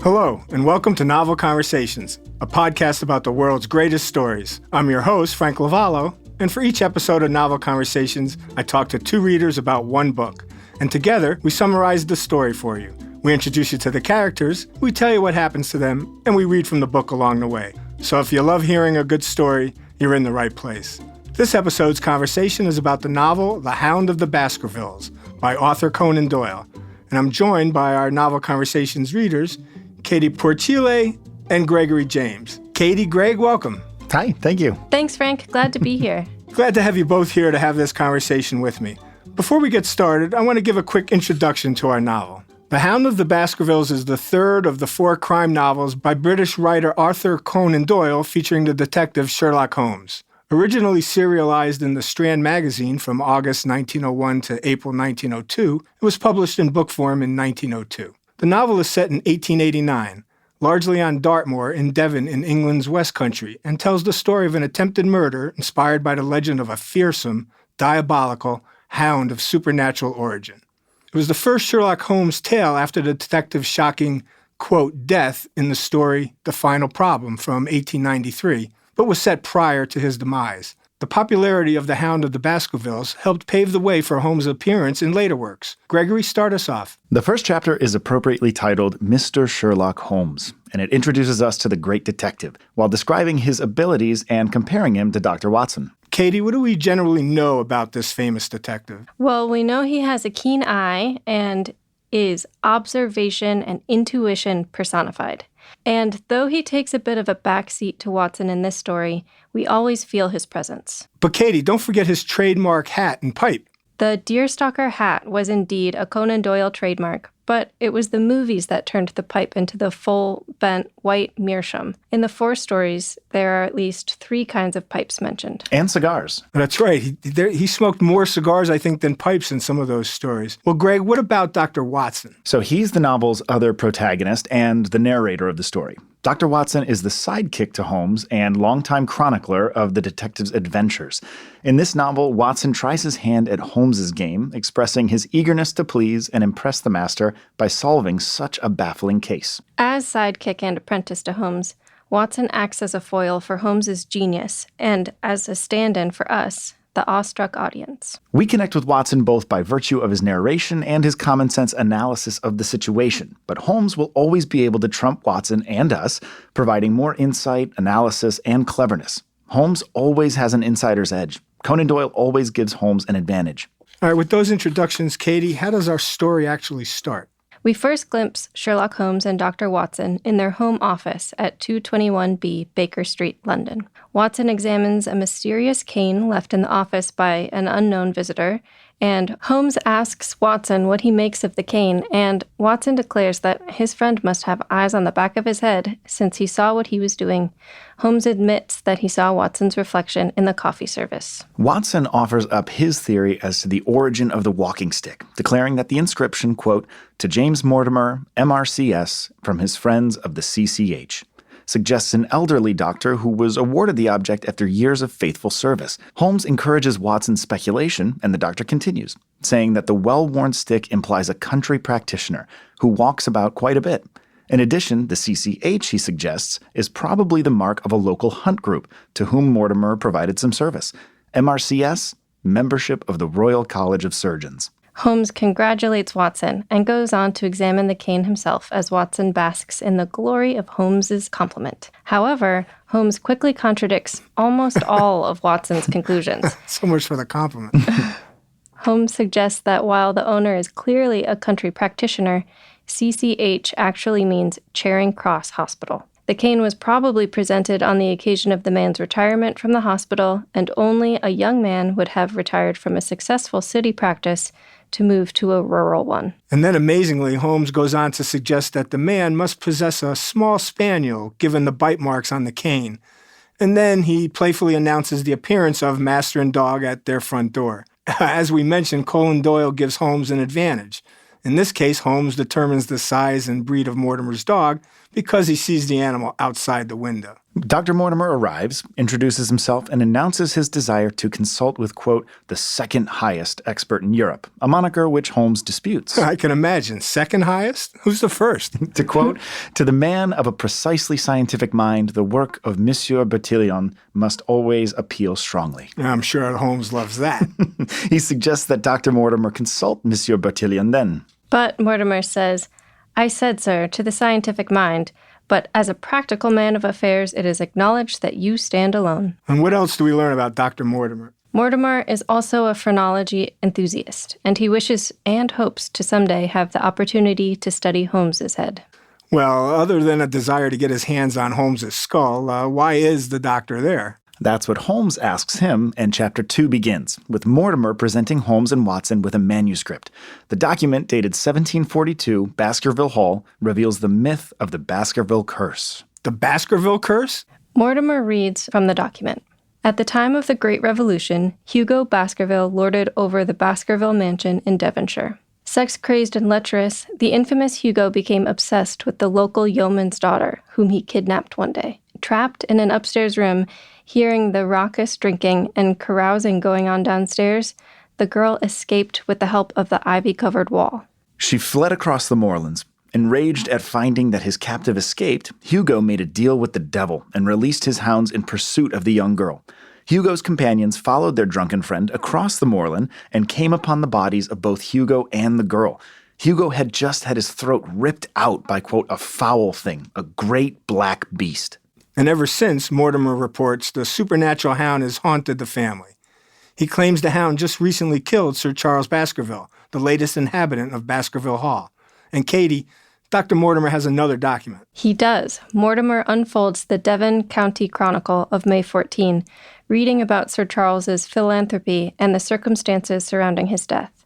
Hello, and welcome to Novel Conversations, a podcast about the world's greatest stories. I'm your host, Frank Lavallo, and for each episode of Novel Conversations, I talk to two readers about one book. And together, we summarize the story for you. We introduce you to the characters, we tell you what happens to them, and we read from the book along the way. So if you love hearing a good story, you're in the right place. This episode's conversation is about the novel The Hound of the Baskervilles by Arthur Conan Doyle. And I'm joined by our Novel Conversations readers, Katie Porchile and Gregory James. Katie, Greg, welcome. Hi, thank you. Thanks, Frank. Glad to be here. Glad to have you both here to have this conversation with me. Before we get started, I want to give a quick introduction to our novel. The Hound of the Baskervilles is the third of the four crime novels by British writer Arthur Conan Doyle featuring the detective Sherlock Holmes. Originally serialized in the Strand magazine from August 1901 to April 1902, it was published in book form in 1902. The novel is set in 1889, largely on Dartmoor in Devon in England's West Country, and tells the story of an attempted murder inspired by the legend of a fearsome, diabolical hound of supernatural origin. It was the first Sherlock Holmes tale after the detective's shocking, quote, death in the story The Final Problem from 1893, but was set prior to his demise. The popularity of The Hound of the Baskervilles helped pave the way for Holmes' appearance in later works. Gregory, start us off. The first chapter is appropriately titled Mr. Sherlock Holmes, and it introduces us to the great detective, while describing his abilities and comparing him to Dr. Watson. Katie, what do we generally know about this famous detective? Well, we know he has a keen eye and is observation and intuition personified. And though he takes a bit of a backseat to Watson in this story, we always feel his presence. But Katie, don't forget his trademark hat and pipe. The deerstalker hat was indeed a Conan Doyle trademark, but it was the movies that turned the pipe into the full, bent, white meerschaum. In the four stories, there are at least 3 kinds of pipes mentioned. And cigars. That's right. He smoked more cigars, I think, than pipes in some of those stories. Well, Greg, what about Dr. Watson? So he's the novel's other protagonist and the narrator of the story. Dr. Watson is the sidekick to Holmes and longtime chronicler of the detective's adventures. In this novel, Watson tries his hand at Holmes's game, expressing his eagerness to please and impress the master by solving such a baffling case. As sidekick and apprentice to Holmes, Watson acts as a foil for Holmes's genius and as a stand-in for us, the awestruck audience. We connect with Watson both by virtue of his narration and his common-sense analysis of the situation, but Holmes will always be able to trump Watson and us, providing more insight, analysis, and cleverness. Holmes always has an insider's edge. Conan Doyle always gives Holmes an advantage. All right, with those introductions, Katie, how does our story actually start? We first glimpse Sherlock Holmes and Dr. Watson in their home office at 221B Baker Street, London. Watson examines a mysterious cane left in the office by an unknown visitor, and Holmes asks Watson what he makes of the cane, and Watson declares that his friend must have eyes on the back of his head since he saw what he was doing. Holmes admits that he saw Watson's reflection in the coffee service. Watson offers up his theory as to the origin of the walking stick, declaring that the inscription, quote, to James Mortimer, MRCS, from his friends of the CCH, suggests an elderly doctor who was awarded the object after years of faithful service. Holmes encourages Watson's speculation, and the doctor continues, saying that the well-worn stick implies a country practitioner who walks about quite a bit. In addition, the CCH, he suggests, is probably the mark of a local hunt group to whom Mortimer provided some service. MRCS, membership of the Royal College of Surgeons. Holmes congratulates Watson and goes on to examine the cane himself as Watson basks in the glory of Holmes's compliment. However, Holmes quickly contradicts almost all of Watson's conclusions. So much for the compliment. Holmes suggests that while the owner is clearly a country practitioner, CCH actually means Charing Cross Hospital. The cane was probably presented on the occasion of the man's retirement from the hospital, and only a young man would have retired from a successful city practice to move to a rural one. And then amazingly, Holmes goes on to suggest that the man must possess a small spaniel given the bite marks on the cane. And then he playfully announces the appearance of master and dog at their front door. As we mentioned, Conan Doyle gives Holmes an advantage. In this case, Holmes determines the size and breed of Mortimer's dog because he sees the animal outside the window. Dr. Mortimer arrives, introduces himself, and announces his desire to consult with, quote, the second highest expert in Europe, a moniker which Holmes disputes. I can imagine. Second highest? Who's the first? To quote, to the man of a precisely scientific mind, the work of Monsieur Bertillon must always appeal strongly. I'm sure Holmes loves that. He suggests that Dr. Mortimer consult Monsieur Bertillon then. But Mortimer says, I said, sir, to the scientific mind, but as a practical man of affairs, it is acknowledged that you stand alone. And what else do we learn about Dr. Mortimer? Mortimer is also a phrenology enthusiast, and he wishes and hopes to someday have the opportunity to study Holmes's head. Well, other than a desire to get his hands on Holmes's skull, why is the doctor there? That's what Holmes asks him, and Chapter 2 begins, with Mortimer presenting Holmes and Watson with a manuscript. The document, dated 1742, Baskerville Hall, reveals the myth of the Baskerville curse. The Baskerville curse? Mortimer reads from the document. At the time of the Great Revolution, Hugo Baskerville lorded over the Baskerville mansion in Devonshire. Sex-crazed and lecherous, the infamous Hugo became obsessed with the local yeoman's daughter, whom he kidnapped one day. Trapped in an upstairs room, hearing the raucous drinking and carousing going on downstairs, the girl escaped with the help of the ivy-covered wall. She fled across the moorlands. Enraged at finding that his captive escaped, Hugo made a deal with the devil and released his hounds in pursuit of the young girl. Hugo's companions followed their drunken friend across the moorland and came upon the bodies of both Hugo and the girl. Hugo had just had his throat ripped out by, quote, a foul thing, a great black beast. And ever since, Mortimer reports, the supernatural hound has haunted the family. He claims the hound just recently killed Sir Charles Baskerville, the latest inhabitant of Baskerville Hall. And Katie, Dr. Mortimer has another document. He does. Mortimer unfolds the Devon County Chronicle of May 14, reading about Sir Charles's philanthropy and the circumstances surrounding his death.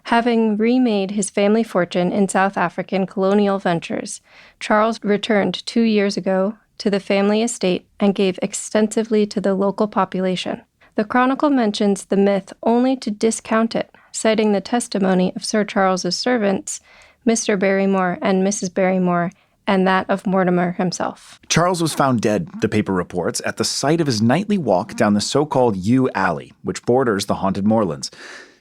Having remade his family fortune in South African colonial ventures, Charles returned 2 years ago to the family estate and gave extensively to the local population. The chronicle mentions the myth only to discount it, citing the testimony of Sir Charles's servants, Mr. Barrymore and Mrs. Barrymore, and that of Mortimer himself. Charles was found dead, the paper reports, at the site of his nightly walk down the so-called Yew Alley, which borders the haunted moorlands.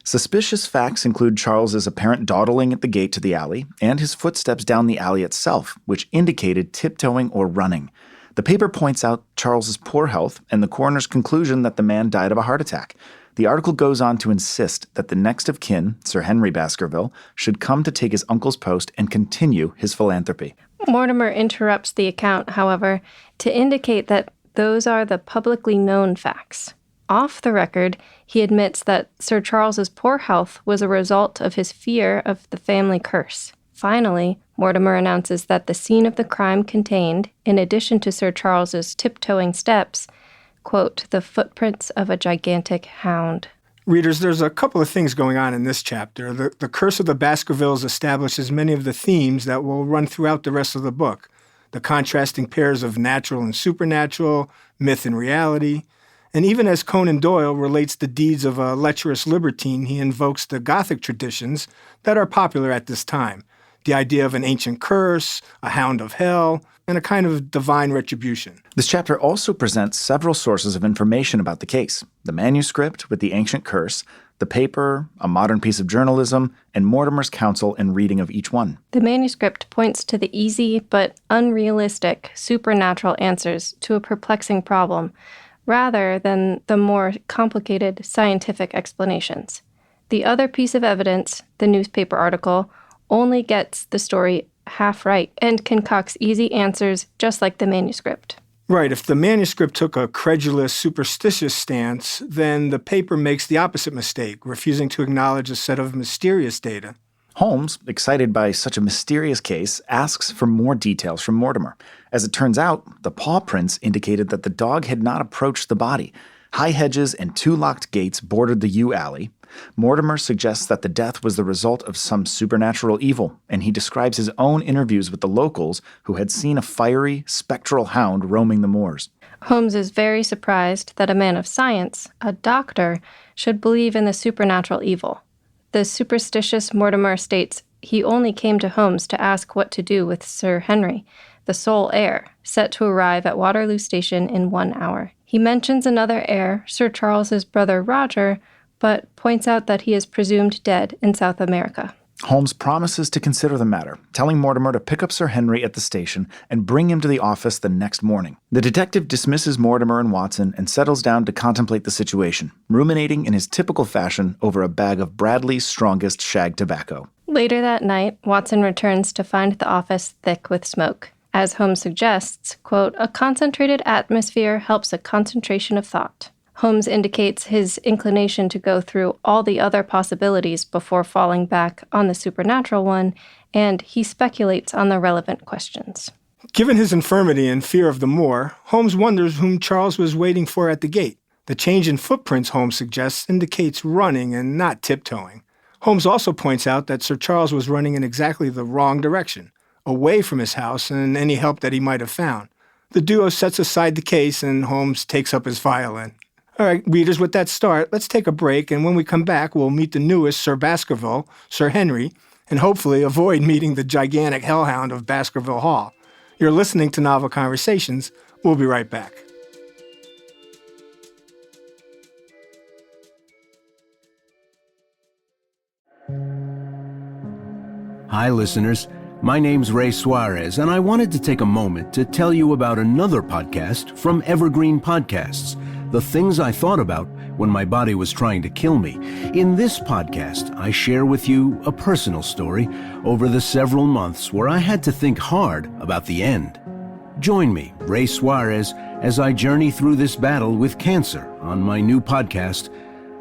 Suspicious facts include Charles's apparent dawdling at the gate to the alley and his footsteps down the alley itself, which indicated tiptoeing or running. The paper points out Charles's poor health and the coroner's conclusion that the man died of a heart attack. The article goes on to insist that the next of kin, Sir Henry Baskerville, should come to take his uncle's post and continue his philanthropy. Mortimer interrupts the account, however, to indicate that those are the publicly known facts. Off the record, he admits that Sir Charles's poor health was a result of his fear of the family curse. Finally, Mortimer announces that the scene of the crime contained, in addition to Sir Charles's tiptoeing steps, quote, the footprints of a gigantic hound. Readers, there's a couple of things going on in this chapter. The Curse of the Baskervilles establishes many of the themes that will run throughout the rest of the book. The contrasting pairs of natural and supernatural, myth and reality. And even as Conan Doyle relates the deeds of a lecherous libertine, he invokes the Gothic traditions that are popular at this time. The idea of an ancient curse, a hound of hell, and a kind of divine retribution. This chapter also presents several sources of information about the case. The manuscript with the ancient curse, the paper, a modern piece of journalism, and Mortimer's counsel and reading of each one. The manuscript points to the easy but unrealistic supernatural answers to a perplexing problem, rather than the more complicated scientific explanations. The other piece of evidence, the newspaper article, only gets the story half right and concocts easy answers just like the manuscript. Right. If the manuscript took a credulous, superstitious stance, then the paper makes the opposite mistake, refusing to acknowledge a set of mysterious data. Holmes, excited by such a mysterious case, asks for more details from Mortimer. As it turns out, the paw prints indicated that the dog had not approached the body. High hedges and 2 locked gates bordered the yew alley. Mortimer suggests that the death was the result of some supernatural evil, and he describes his own interviews with the locals who had seen a fiery, spectral hound roaming the moors. Holmes is very surprised that a man of science, a doctor, should believe in the supernatural evil. The superstitious Mortimer states he only came to Holmes to ask what to do with Sir Henry, the sole heir, set to arrive at Waterloo Station in 1 hour. He mentions another heir, Sir Charles's brother Roger, but points out that he is presumed dead in South America. Holmes promises to consider the matter, telling Mortimer to pick up Sir Henry at the station and bring him to the office the next morning. The detective dismisses Mortimer and Watson and settles down to contemplate the situation, ruminating in his typical fashion over a bag of Bradley's strongest shag tobacco. Later that night, Watson returns to find the office thick with smoke. As Holmes suggests, quote, "A concentrated atmosphere helps a concentration of thought." Holmes indicates his inclination to go through all the other possibilities before falling back on the supernatural one, and he speculates on the relevant questions. Given his infirmity and fear of the moor, Holmes wonders whom Charles was waiting for at the gate. The change in footprints, Holmes suggests, indicates running and not tiptoeing. Holmes also points out that Sir Charles was running in exactly the wrong direction, away from his house and any help that he might have found. The duo sets aside the case and Holmes takes up his violin. All right, readers, with that start, let's take a break, and when we come back, we'll meet the newest Sir Baskerville, Sir Henry, and hopefully avoid meeting the gigantic hellhound of Baskerville Hall. You're listening to Novel Conversations. We'll be right back. Hi, listeners. My name's Ray Suarez, and I wanted to take a moment to tell you about another podcast from Evergreen Podcasts, The Things I Thought About When My Body Was Trying to Kill Me. In this podcast, I share with you a personal story over the several months where I had to think hard about the end. Join me, Ray Suarez, as I journey through this battle with cancer on my new podcast.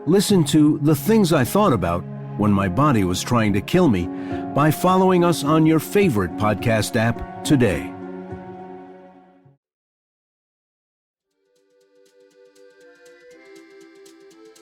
Listen to The Things I Thought About When My Body Was Trying to Kill Me by following us on your favorite podcast app today.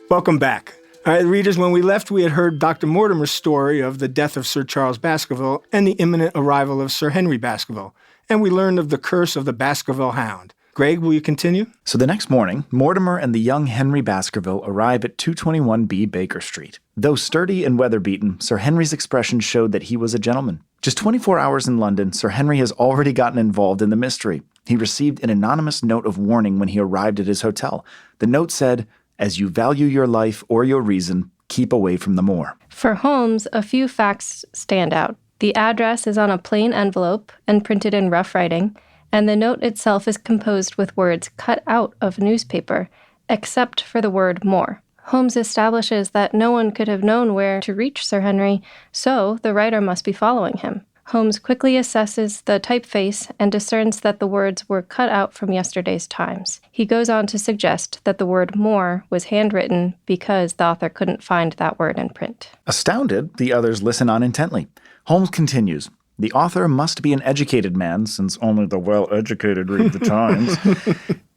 Welcome back. All right, readers, when we left, we had heard Dr. Mortimer's story of the death of Sir Charles Baskerville and the imminent arrival of Sir Henry Baskerville, and we learned of the curse of the Baskerville Hound. Greg, will you continue? So the next morning, Mortimer and the young Henry Baskerville arrive at 221B Baker Street. Though sturdy and weather-beaten, Sir Henry's expression showed that he was a gentleman. Just 24 hours in London, Sir Henry has already gotten involved in the mystery. He received an anonymous note of warning when he arrived at his hotel. The note said, "As you value your life or your reason, keep away from the moor." For Holmes, a few facts stand out. The address is on a plain envelope and printed in rough writing, and the note itself is composed with words cut out of newspaper, except for the word moor. Holmes establishes that no one could have known where to reach Sir Henry, so the writer must be following him. Holmes quickly assesses the typeface and discerns that the words were cut out from yesterday's Times. He goes on to suggest that the word moor was handwritten because the author couldn't find that word in print. Astounded, the others listen on intently. Holmes continues, "The author must be an educated man, since only the well-educated read the Times."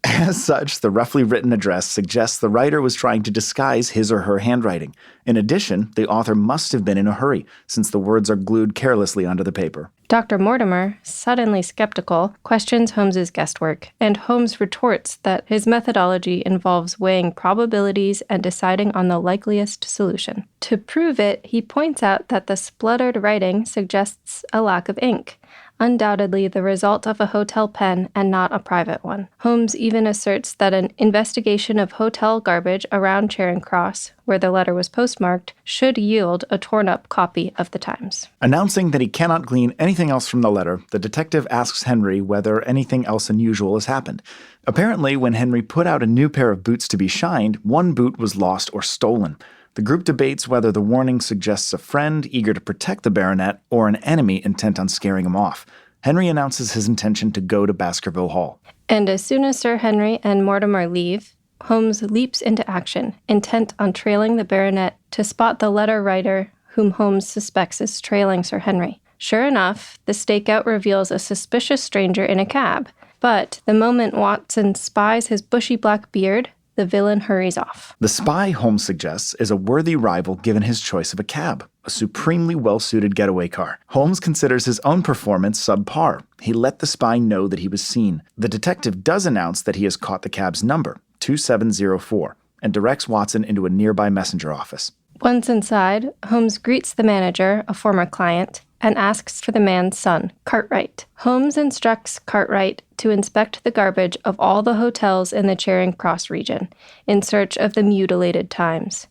As such, the roughly written address suggests the writer was trying to disguise his or her handwriting. In addition, the author must have been in a hurry, since the words are glued carelessly onto the paper. Dr. Mortimer, suddenly skeptical, questions Holmes's guesswork, and Holmes retorts that his methodology involves weighing probabilities and deciding on the likeliest solution. To prove it, he points out that the spluttered writing suggests a lack of ink, undoubtedly the result of a hotel pen and not a private one. Holmes even asserts that an investigation of hotel garbage around Charing Cross, where the letter was postmarked, should yield a torn-up copy of the Times. Announcing that he cannot glean anything else from the letter, the detective asks Henry whether anything else unusual has happened. Apparently, when Henry put out a new pair of boots to be shined, one boot was lost or stolen. The group debates whether the warning suggests a friend eager to protect the baronet or an enemy intent on scaring him off. Henry announces his intention to go to Baskerville Hall. And as soon as Sir Henry and Mortimer leave, Holmes leaps into action, intent on trailing the baronet to spot the letter writer whom Holmes suspects is trailing Sir Henry. Sure enough, the stakeout reveals a suspicious stranger in a cab. But the moment Watson spies his bushy black beard, the villain hurries off. The spy, Holmes suggests, is a worthy rival given his choice of a cab, a supremely well-suited getaway car. Holmes considers his own performance subpar. He let the spy know that he was seen. The detective does announce that he has caught the cab's number, 2704, and directs Watson into a nearby messenger office. Once inside, Holmes greets the manager, a former client, and asks for the man's son, Cartwright. Holmes instructs Cartwright to inspect the garbage of all the hotels in the Charing Cross region in search of the mutilated Times.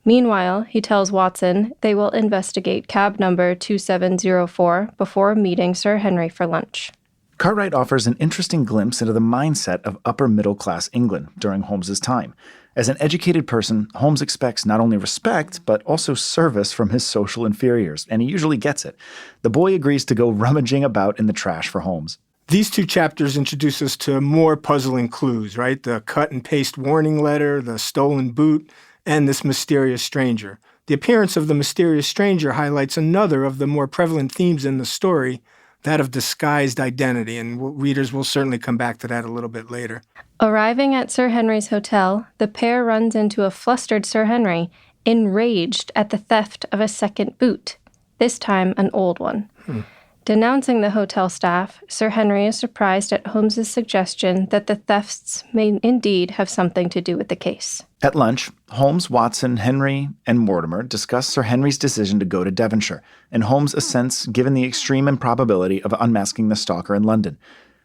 Meanwhile, he tells Watson they will investigate cab number 2704 before meeting Sir Henry for lunch. Cartwright offers an interesting glimpse into the mindset of upper-middle-class England during Holmes's time. As an educated person, Holmes expects not only respect, but also service from his social inferiors, and he usually gets it. The boy agrees to go rummaging about in the trash for Holmes. These two chapters introduce us to more puzzling clues, right? The cut-and-paste warning letter, the stolen boot, and this mysterious stranger. The appearance of the mysterious stranger highlights another of the more prevalent themes in the story, that of disguised identity, and readers will certainly come back to that a little bit later. Arriving at Sir Henry's hotel, the pair runs into a flustered Sir Henry, enraged at the theft of a second boot, this time an old one. Denouncing the hotel staff, Sir Henry is surprised at Holmes's suggestion that the thefts may indeed have something to do with the case. At lunch, Holmes, Watson, Henry, and Mortimer discuss Sir Henry's decision to go to Devonshire, and Holmes assents given the extreme improbability of unmasking the stalker in London.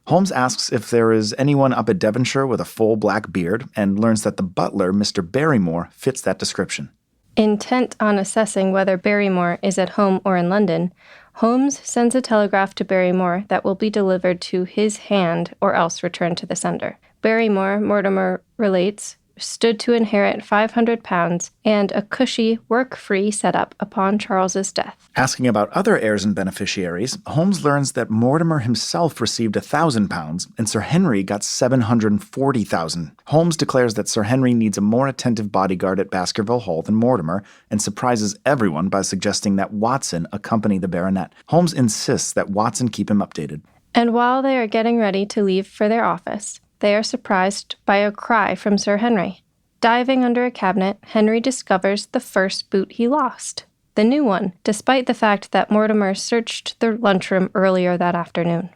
Holmes asks if there is anyone up at Devonshire with a full black beard, and learns that the butler, Mr. Barrymore, fits that description. Intent on assessing whether Barrymore is at home or in London, Holmes sends a telegraph to Barrymore that will be delivered to his hand or else returned to the sender. Barrymore, Mortimer relates, stood to inherit £500 and a cushy, work-free setup upon Charles's death. Asking about other heirs and beneficiaries, Holmes learns that Mortimer himself received £1,000 and Sir Henry got £740,000. Holmes declares that Sir Henry needs a more attentive bodyguard at Baskerville Hall than Mortimer and surprises everyone by suggesting that Watson accompany the baronet. Holmes insists that Watson keep him updated. And while they are getting ready to leave for their office, they are surprised by a cry from Sir Henry. Diving under a cabinet, Henry discovers the first boot he lost, the new one, despite the fact that Mortimer searched the lunchroom earlier that afternoon.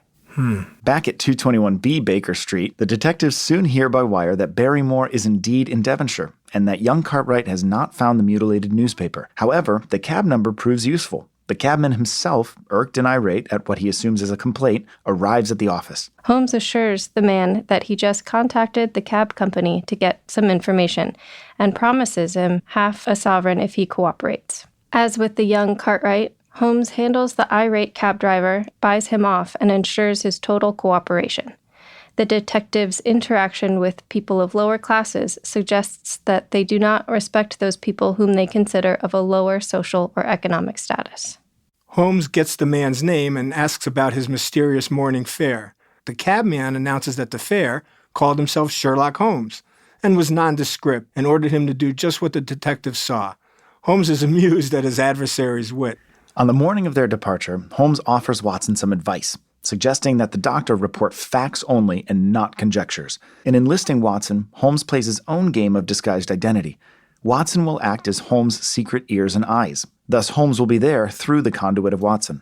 Back at 221B Baker Street, the detectives soon hear by wire that Barrymore is indeed in Devonshire, and that young Cartwright has not found the mutilated newspaper. However, the cab number proves useful. The cabman himself, irked and irate at what he assumes is a complaint, arrives at the office. Holmes assures the man that he just contacted the cab company to get some information and promises him half a sovereign if he cooperates. As with the young Cartwright, Holmes handles the irate cab driver, buys him off, and ensures his total cooperation. The detective's interaction with people of lower classes suggests that they do not respect those people whom they consider of a lower social or economic status. Holmes gets the man's name and asks about his mysterious morning fare. The cabman announces that the fare called himself Sherlock Holmes and was nondescript and ordered him to do just what the detective saw. Holmes is amused at his adversary's wit. On the morning of their departure, Holmes offers Watson some advice, suggesting that the doctor report facts only and not conjectures. In enlisting Watson, Holmes plays his own game of disguised identity. Watson will act as Holmes' secret ears and eyes. Thus, Holmes will be there through the conduit of Watson.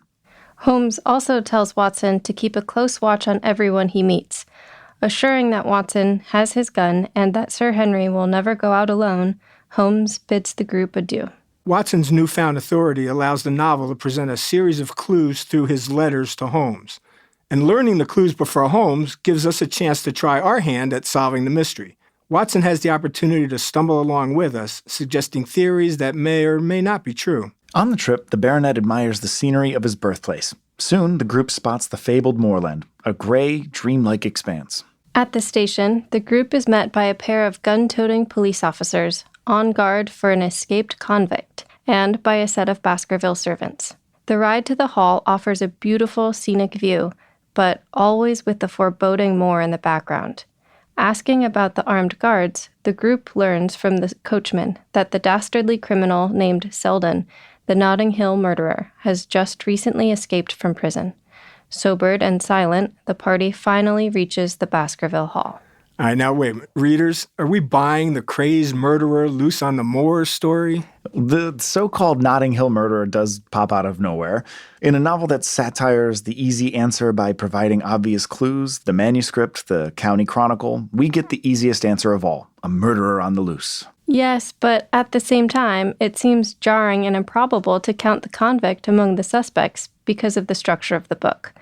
Holmes also tells Watson to keep a close watch on everyone he meets. Assuring that Watson has his gun and that Sir Henry will never go out alone, Holmes bids the group adieu. Watson's newfound authority allows the novel to present a series of clues through his letters to Holmes. And learning the clues before Holmes gives us a chance to try our hand at solving the mystery. Watson has the opportunity to stumble along with us, suggesting theories that may or may not be true. On the trip, the baronet admires the scenery of his birthplace. Soon, the group spots the fabled moorland, a gray, dreamlike expanse. At the station, the group is met by a pair of gun-toting police officers, on guard for an escaped convict, and by a set of Baskerville servants. The ride to the hall offers a beautiful scenic view, but always with the foreboding moor in the background. Asking about the armed guards, the group learns from the coachman that the dastardly criminal named Selden, the Notting Hill murderer, has just recently escaped from prison. Sobered and silent, the party finally reaches the Baskerville Hall. All right, now wait a minute. Readers, are we buying the crazed murderer loose on the moor story? The so-called Notting Hill murderer does pop out of nowhere. In a novel that satires the easy answer by providing obvious clues, the manuscript, the county chronicle, we get the easiest answer of all, a murderer on the loose. Yes, but at the same time, it seems jarring and improbable to count the convict among the suspects because of the structure of the book.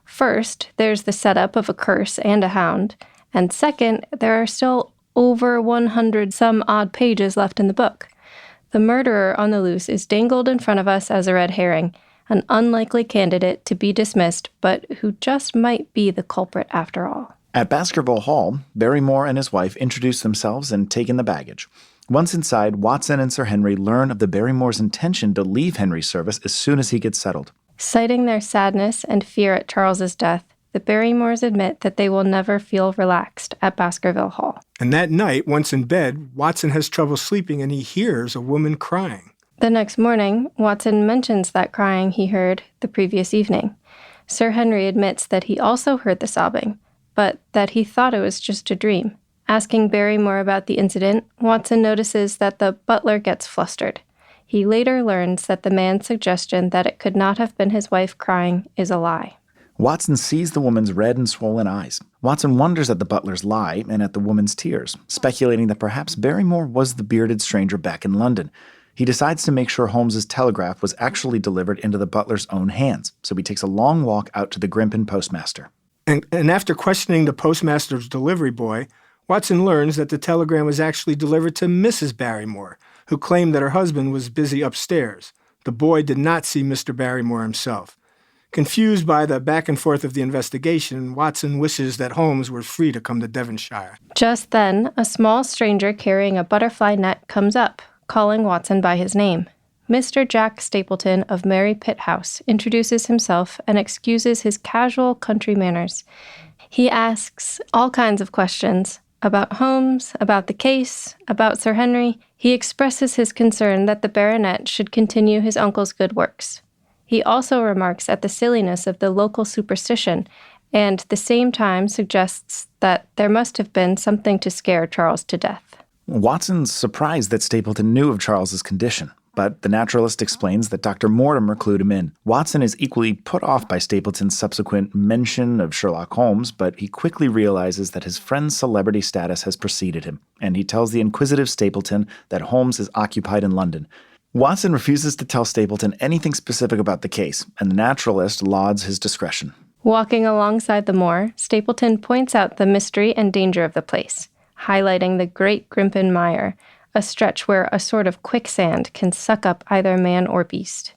First, there's the setup of a curse and a hound, and second, there are still over 100 some odd pages left in the book. The murderer on the loose is dangled in front of us as a red herring, an unlikely candidate to be dismissed, but who just might be the culprit after all. At Baskerville Hall, Barrymore and his wife introduce themselves and take in the baggage. Once inside, Watson and Sir Henry learn of the Barrymore's intention to leave Henry's service as soon as he gets settled. Citing their sadness and fear at Charles's death, the Barrymores admit that they will never feel relaxed at Baskerville Hall. And that night, once in bed, Watson has trouble sleeping and he hears a woman crying. The next morning, Watson mentions that crying he heard the previous evening. Sir Henry admits that he also heard the sobbing, but that he thought it was just a dream. Asking Barrymore about the incident, Watson notices that the butler gets flustered. He later learns that the man's suggestion that it could not have been his wife crying is a lie. Watson sees the woman's red and swollen eyes. Watson wonders at the butler's lie and at the woman's tears, speculating that perhaps Barrymore was the bearded stranger back in London. He decides to make sure Holmes's telegraph was actually delivered into the butler's own hands, so he takes a long walk out to the Grimpen postmaster. And after questioning the postmaster's delivery boy, Watson learns that the telegram was actually delivered to Mrs. Barrymore, who claimed that her husband was busy upstairs. The boy did not see Mr. Barrymore himself. Confused by the back and forth of the investigation, Watson wishes that Holmes were free to come to Devonshire. Just then, a small stranger carrying a butterfly net comes up, calling Watson by his name. Mr. Jack Stapleton of Mary Pitt House introduces himself and excuses his casual country manners. He asks all kinds of questions about Holmes, about the case, about Sir Henry. He expresses his concern that the baronet should continue his uncle's good works. He also remarks at the silliness of the local superstition and at the same time suggests that there must have been something to scare Charles to death. Watson's surprised that Stapleton knew of Charles's condition, but the naturalist explains that Dr. Mortimer clued him in. Watson is equally put off by Stapleton's subsequent mention of Sherlock Holmes, but he quickly realizes that his friend's celebrity status has preceded him, and he tells the inquisitive Stapleton that Holmes is occupied in London. Watson refuses to tell Stapleton anything specific about the case, and the naturalist lauds his discretion. Walking alongside the moor, Stapleton points out the mystery and danger of the place, highlighting the Great Grimpen Mire, a stretch where a sort of quicksand can suck up either man or beast.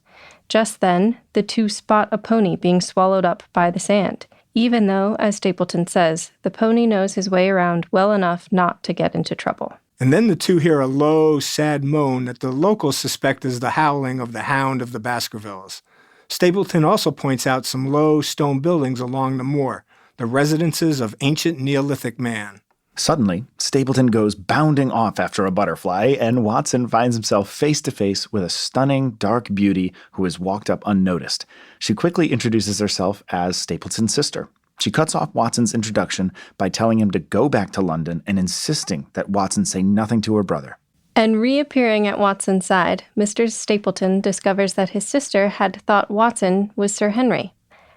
Just then, the two spot a pony being swallowed up by the sand, even though, as Stapleton says, the pony knows his way around well enough not to get into trouble. And then the two hear a low, sad moan that the locals suspect is the howling of the Hound of the Baskervilles. Stapleton also points out some low stone buildings along the moor, the residences of ancient Neolithic man. Suddenly, Stapleton goes bounding off after a butterfly, and Watson finds himself face to face with a stunning, dark beauty who has walked up unnoticed. She quickly introduces herself as Stapleton's sister. She cuts off Watson's introduction by telling him to go back to London and insisting that Watson say nothing to her brother. And reappearing at Watson's side, Mr. Stapleton discovers that his sister had thought Watson was Sir Henry,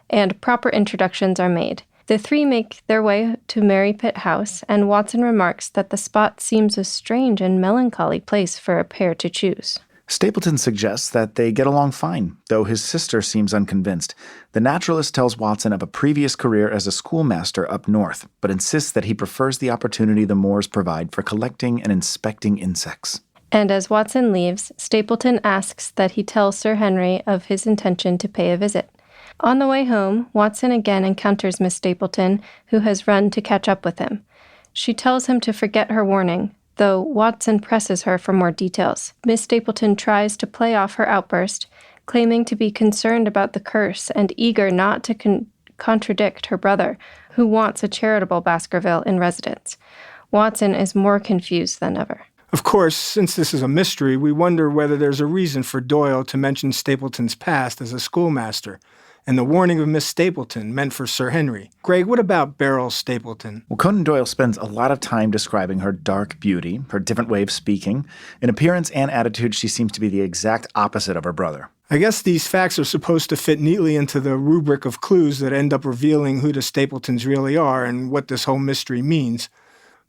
and proper introductions are made. The three make their way to Mary Pitt House, and Watson remarks that the spot seems a strange and melancholy place for a pair to choose. Stapleton suggests that they get along fine, though his sister seems unconvinced. The naturalist tells Watson of a previous career as a schoolmaster up north, but insists that he prefers the opportunity the moors provide for collecting and inspecting insects. And as Watson leaves, Stapleton asks that he tell Sir Henry of his intention to pay a visit. On the way home, Watson again encounters Miss Stapleton, who has run to catch up with him. She tells him to forget her warning, though Watson presses her for more details. Miss Stapleton tries to play off her outburst, claiming to be concerned about the curse and eager not to contradict her brother, who wants a charitable Baskerville in residence. Watson is more confused than ever. Of course, since this is a mystery, we wonder whether there's a reason for Doyle to mention Stapleton's past as a schoolmaster, and the warning of Miss Stapleton meant for Sir Henry. Greg, what about Beryl Stapleton? Well, Conan Doyle spends a lot of time describing her dark beauty, her different way of speaking. In appearance and attitude, she seems to be the exact opposite of her brother. I guess these facts are supposed to fit neatly into the rubric of clues that end up revealing who the Stapletons really are and what this whole mystery means.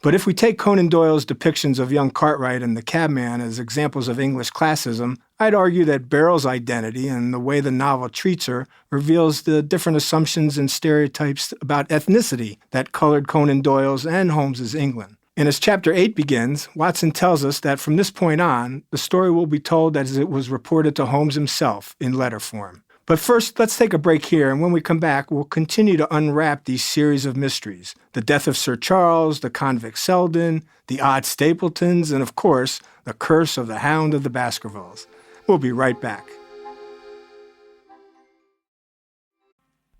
But if we take Conan Doyle's depictions of young Cartwright and the cabman as examples of English classism, I'd argue that Beryl's identity and the way the novel treats her reveals the different assumptions and stereotypes about ethnicity that colored Conan Doyle's and Holmes's England. And as Chapter 8 begins, Watson tells us that from this point on, the story will be told as it was reported to Holmes himself in letter form. But first, let's take a break here, and when we come back, we'll continue to unwrap these series of mysteries. The death of Sir Charles, the convict Selden, the odd Stapletons, and of course, the curse of the Hound of the Baskervilles. We'll be right back.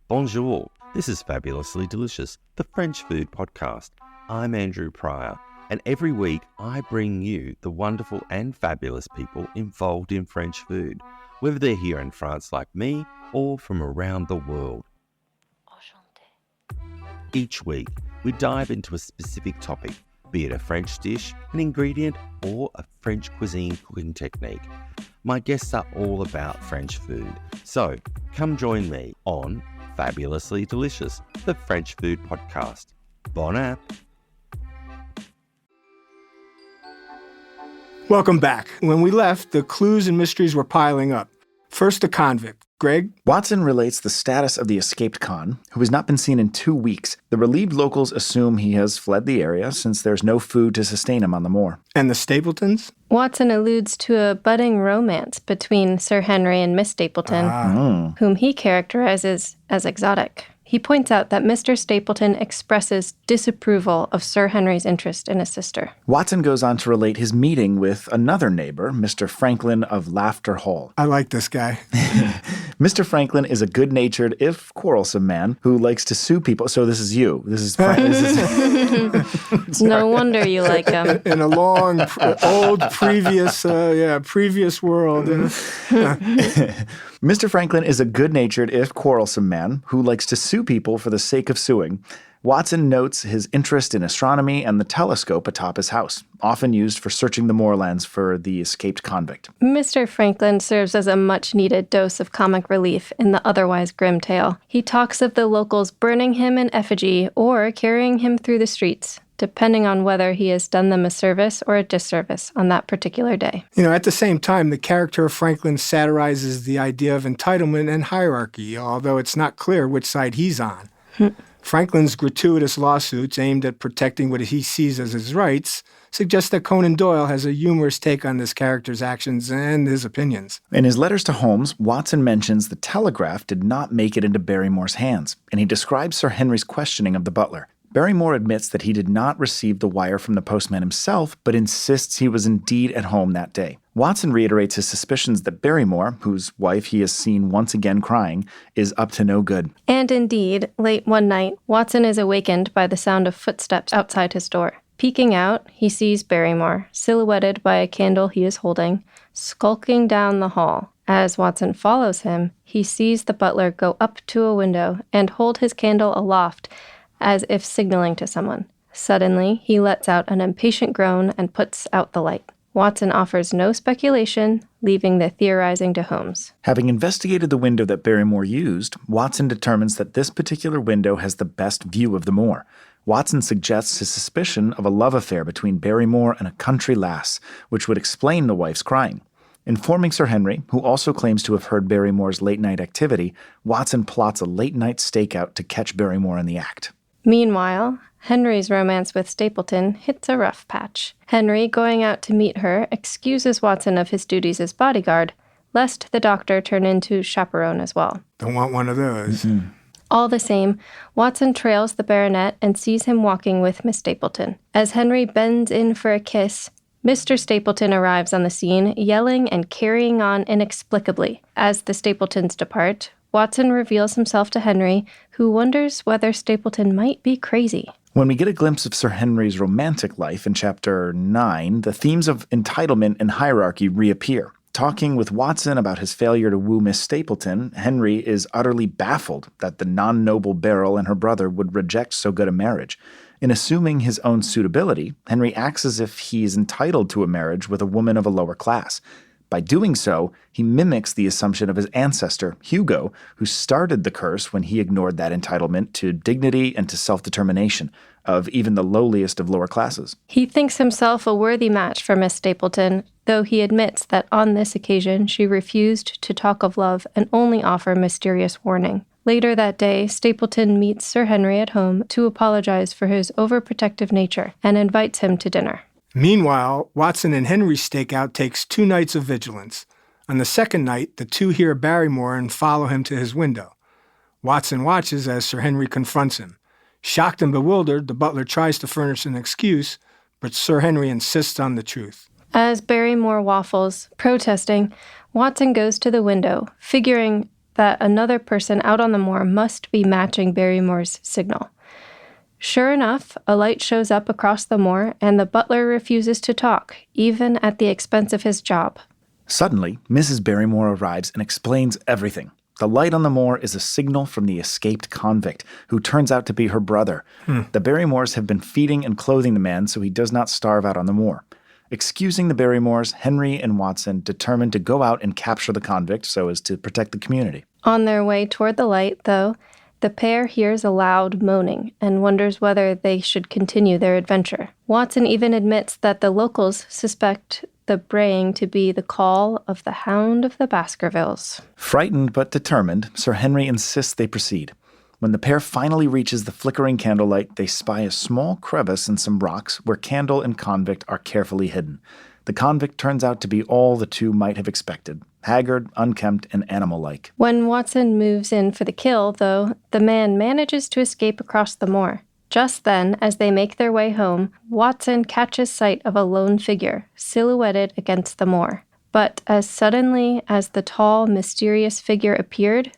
Bonjour, this is Fabulously Delicious, the French food podcast. I'm Andrew Pryor, and every week I bring you the wonderful and fabulous people involved in French food, whether they're here in France like me or from around the world. Each week, we dive into a specific topic, be it a French dish, an ingredient, or a French cuisine cooking technique. My guests are all about French food, so come join me on Fabulously Delicious, the French food podcast. Bon app! Welcome back. When we left, the clues and mysteries were piling up. First, the convict. Greg? Watson relates the status of the escaped con, who has not been seen in 2 weeks. The relieved locals assume he has fled the area since there's no food to sustain him on the moor. And the Stapletons? Watson alludes to a budding romance between Sir Henry and Miss Stapleton, whom he characterizes as exotic. He points out that Mr. Stapleton expresses disapproval of Sir Henry's interest in his sister. Watson goes on to relate his meeting with another neighbor, Mr. Franklin of Laughter Hall. I like this guy. Mr. Franklin is a good-natured, if quarrelsome man who likes to sue people. So this is you. This is No wonder you like him. In a long, old, previous world. Mr. Franklin is a good-natured, if quarrelsome man who likes to sue people for the sake of suing. Watson notes his interest in astronomy and the telescope atop his house, often used for searching the moorlands for the escaped convict. Mr. Franklin serves as a much-needed dose of comic relief in the otherwise grim tale. He talks of the locals burning him in effigy or carrying him through the streets, depending on whether he has done them a service or a disservice on that particular day. At the same time, the character of Franklin satirizes the idea of entitlement and hierarchy, although it's not clear which side he's on. Franklin's gratuitous lawsuits aimed at protecting what he sees as his rights suggest that Conan Doyle has a humorous take on this character's actions and his opinions. In his letters to Holmes, Watson mentions the telegraph did not make it into Barrymore's hands, and he describes Sir Henry's questioning of the butler. Barrymore admits that he did not receive the wire from the postman himself, but insists he was indeed at home that day. Watson reiterates his suspicions that Barrymore, whose wife he has seen once again crying, is up to no good. And indeed, late one night, Watson is awakened by the sound of footsteps outside his door. Peeking out, he sees Barrymore, silhouetted by a candle he is holding, skulking down the hall. As Watson follows him, he sees the butler go up to a window and hold his candle aloft, as if signaling to someone. Suddenly, he lets out an impatient groan and puts out the light. Watson offers no speculation, leaving the theorizing to Holmes. Having investigated the window that Barrymore used, Watson determines that this particular window has the best view of the moor. Watson suggests his suspicion of a love affair between Barrymore and a country lass, which would explain the wife's crying. Informing Sir Henry, who also claims to have heard Barrymore's late-night activity, Watson plots a late-night stakeout to catch Barrymore in the act. Meanwhile, Henry's romance with Stapleton hits a rough patch. Henry, going out to meet her, excuses Watson of his duties as bodyguard, lest the doctor turn into chaperone as well. Don't want one of those. All the same, Watson trails the baronet and sees him walking with Miss Stapleton. As Henry bends in for a kiss, Mr. Stapleton arrives on the scene, yelling and carrying on inexplicably. As the Stapletons depart, Watson reveals himself to Henry, who wonders whether Stapleton might be crazy. When we get a glimpse of Sir Henry's romantic life in Chapter 9, the themes of entitlement and hierarchy reappear. Talking with Watson about his failure to woo Miss Stapleton, Henry is utterly baffled that the non-noble Beryl and her brother would reject so good a marriage. In assuming his own suitability, Henry acts as if he is entitled to a marriage with a woman of a lower class. By doing so, he mimics the assumption of his ancestor, Hugo, who started the curse when he ignored that entitlement to dignity and to self-determination of even the lowliest of lower classes. He thinks himself a worthy match for Miss Stapleton, though he admits that on this occasion she refused to talk of love and only offer mysterious warning. Later that day, Stapleton meets Sir Henry at home to apologize for his overprotective nature and invites him to dinner. Meanwhile, Watson and Henry's stakeout takes 2 nights of vigilance. On the second night, the two hear Barrymore and follow him to his window. Watson watches as Sir Henry confronts him. Shocked and bewildered, the butler tries to furnish an excuse, but Sir Henry insists on the truth. As Barrymore waffles, protesting, Watson goes to the window, figuring that another person out on the moor must be matching Barrymore's signal. Sure enough, a light shows up across the moor, and the butler refuses to talk, even at the expense of his job. Suddenly, Mrs. Barrymore arrives and explains everything. The light on the moor is a signal from the escaped convict, who turns out to be her brother. The Barrymores have been feeding and clothing the man so he does not starve out on the moor. Excusing the Barrymores, Henry and Watson determine to go out and capture the convict so as to protect the community. On their way toward the light, though, the pair hears a loud moaning and wonders whether they should continue their adventure. Watson even admits that the locals suspect the braying to be the call of the Hound of the Baskervilles. Frightened but determined, Sir Henry insists they proceed. When the pair finally reaches the flickering candlelight, they spy a small crevice in some rocks where candle and convict are carefully hidden. The convict turns out to be all the two might have expected, haggard, unkempt, and animal-like. When Watson moves in for the kill, though, the man manages to escape across the moor. Just then, as they make their way home, Watson catches sight of a lone figure, silhouetted against the moor. But as suddenly as the tall, mysterious figure appeared,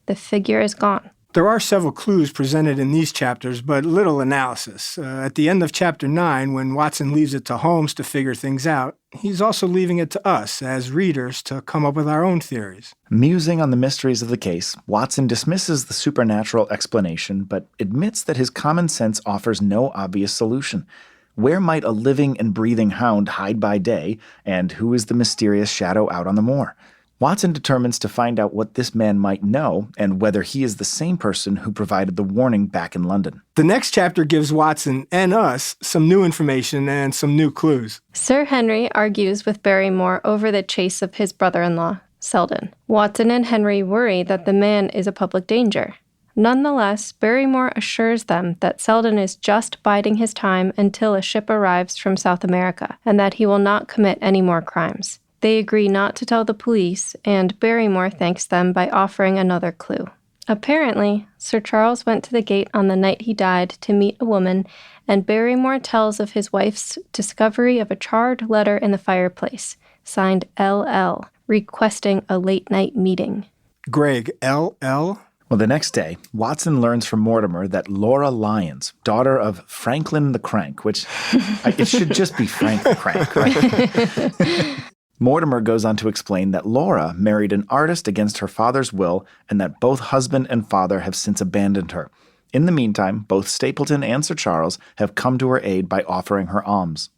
the figure is gone. There are several clues presented in these chapters, but little analysis. At the end of Chapter 9, when Watson leaves it to Holmes to figure things out, he's also leaving it to us, as readers, to come up with our own theories. Musing on the mysteries of the case, Watson dismisses the supernatural explanation, but admits that his common sense offers no obvious solution. Where might a living and breathing hound hide by day, and who is the mysterious shadow out on the moor? Watson determines to find out what this man might know and whether he is the same person who provided the warning back in London. The next chapter gives Watson and us some new information and some new clues. Sir Henry argues with Barrymore over the chase of his brother-in-law, Selden. Watson and Henry worry that the man is a public danger. Nonetheless, Barrymore assures them that Selden is just biding his time until a ship arrives from South America, and that he will not commit any more crimes. They agree not to tell the police, and Barrymore thanks them by offering another clue. Apparently, Sir Charles went to the gate on the night he died to meet a woman, and Barrymore tells of his wife's discovery of a charred letter in the fireplace, signed LL, requesting a late-night meeting. Greg, LL? Well, the next day, Watson learns from Mortimer that Laura Lyons, daughter of Franklin the Crank, which it should just be Frank the Crank, right? Mortimer goes on to explain that Laura married an artist against her father's will and that both husband and father have since abandoned her. In the meantime, both Stapleton and Sir Charles have come to her aid by offering her alms.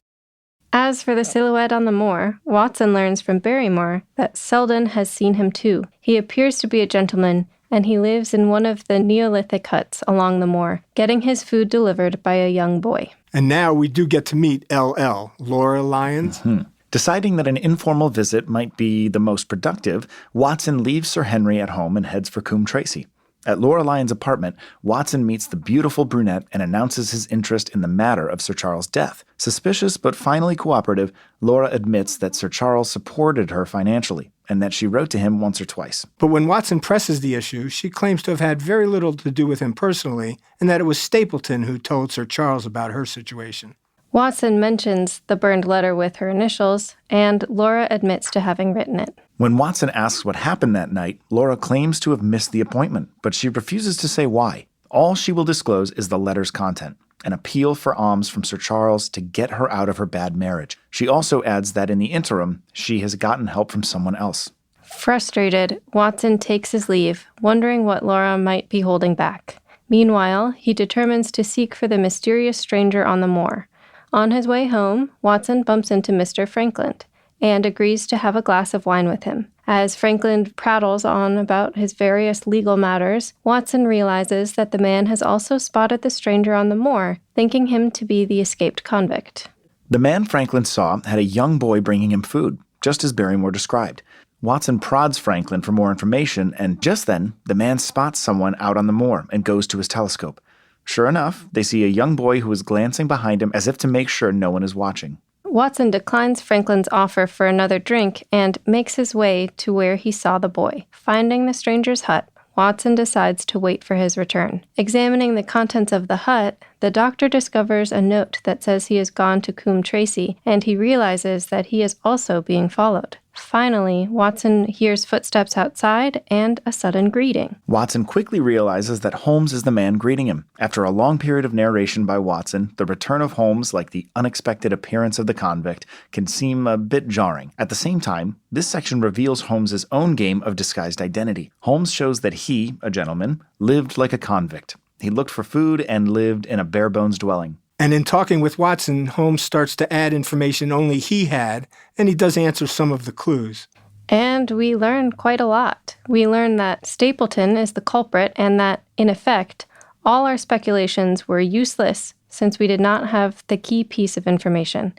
As for the silhouette on the moor, Watson learns from Barrymore that Selden has seen him too. He appears to be a gentleman, and he lives in one of the Neolithic huts along the moor, getting his food delivered by a young boy. And now we do get to meet LL, Laura Lyons. Deciding that an informal visit might be the most productive, Watson leaves Sir Henry at home and heads for Coombe Tracy. At Laura Lyons' apartment, Watson meets the beautiful brunette and announces his interest in the matter of Sir Charles' death. Suspicious but finally cooperative, Laura admits that Sir Charles supported her financially and that she wrote to him once or twice. But when Watson presses the issue, she claims to have had very little to do with him personally and that it was Stapleton who told Sir Charles about her situation. Watson mentions the burned letter with her initials, and Laura admits to having written it. When Watson asks what happened that night, Laura claims to have missed the appointment, but she refuses to say why. All she will disclose is the letter's content, an appeal for alms from Sir Charles to get her out of her bad marriage. She also adds that in the interim, she has gotten help from someone else. Frustrated, Watson takes his leave, wondering what Laura might be holding back. Meanwhile, he determines to seek for the mysterious stranger on the moor. On his way home, Watson bumps into Mr. Frankland, and agrees to have a glass of wine with him. As Franklin prattles on about his various legal matters, Watson realizes that the man has also spotted the stranger on the moor, thinking him to be the escaped convict. The man Franklin saw had a young boy bringing him food, just as Barrymore described. Watson prods Franklin for more information, and just then, the man spots someone out on the moor and goes to his telescope. Sure enough, they see a young boy who is glancing behind him as if to make sure no one is watching. Watson declines Franklin's offer for another drink and makes his way to where he saw the boy. Finding the stranger's hut, Watson decides to wait for his return. Examining the contents of the hut, the doctor discovers a note that says he has gone to Coombe Tracy, and he realizes that he is also being followed. Finally, Watson hears footsteps outside and a sudden greeting. Watson quickly realizes that Holmes is the man greeting him. After a long period of narration by Watson, the return of Holmes, like the unexpected appearance of the convict, can seem a bit jarring. At the same time, this section reveals Holmes's own game of disguised identity. Holmes shows that he, a gentleman, lived like a convict. He looked for food and lived in a bare-bones dwelling. And in talking with Watson, Holmes starts to add information only he had, and he does answer some of the clues. And we learn quite a lot. We learn that Stapleton is the culprit and that, in effect, all our speculations were useless since we did not have the key piece of information: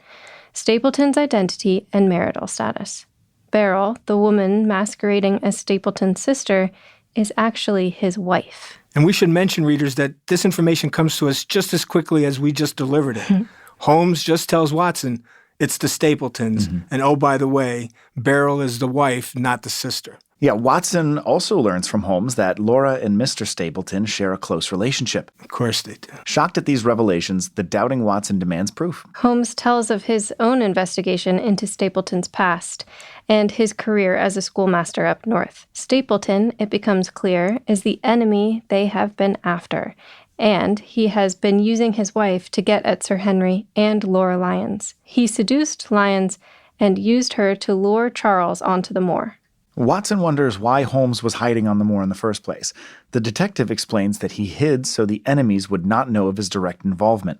Stapleton's identity and marital status. Beryl, the woman masquerading as Stapleton's sister, is actually his wife. And we should mention, readers, that this information comes to us just as quickly as we just delivered it. Holmes just tells Watson it's the Stapletons, and oh, by the way, Beryl is the wife, not the sister. Yeah, Watson also learns from Holmes that Laura and Mr. Stapleton share a close relationship. Of course they do. Shocked at these revelations, the doubting Watson demands proof. Holmes tells of his own investigation into Stapleton's past and his career as a schoolmaster up north. Stapleton, it becomes clear, is the enemy they have been after, and he has been using his wife to get at Sir Henry and Laura Lyons. He seduced Lyons and used her to lure Charles onto the moor. Watson wonders why Holmes was hiding on the moor in the first place. The detective explains that he hid so the enemies would not know of his direct involvement.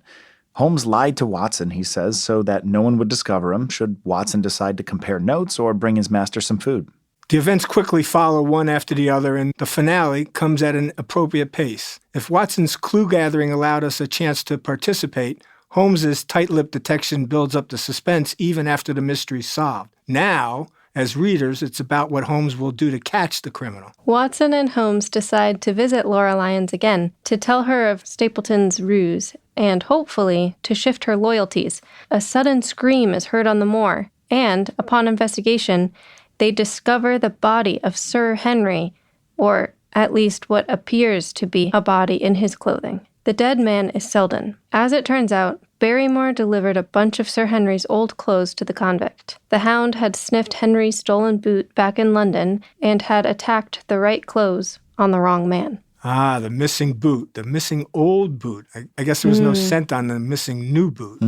Holmes lied to Watson, he says, so that no one would discover him should Watson decide to compare notes or bring his master some food. The events quickly follow one after the other, and the finale comes at an appropriate pace. If Watson's clue gathering allowed us a chance to participate, Holmes's tight-lipped detection builds up the suspense even after the mystery's solved. Now, as readers, it's about what Holmes will do to catch the criminal. Watson and Holmes decide to visit Laura Lyons again, to tell her of Stapleton's ruse, and hopefully to shift her loyalties. A sudden scream is heard on the moor, and, upon investigation, they discover the body of Sir Henry, or at least what appears to be a body in his clothing. The dead man is Selden. As it turns out, Barrymore delivered a bunch of Sir Henry's old clothes to the convict. The Hound had sniffed Henry's stolen boot back in London and had attacked the right clothes on the wrong man. Ah, the missing boot, the missing old boot. I guess there was no scent on the missing new boot.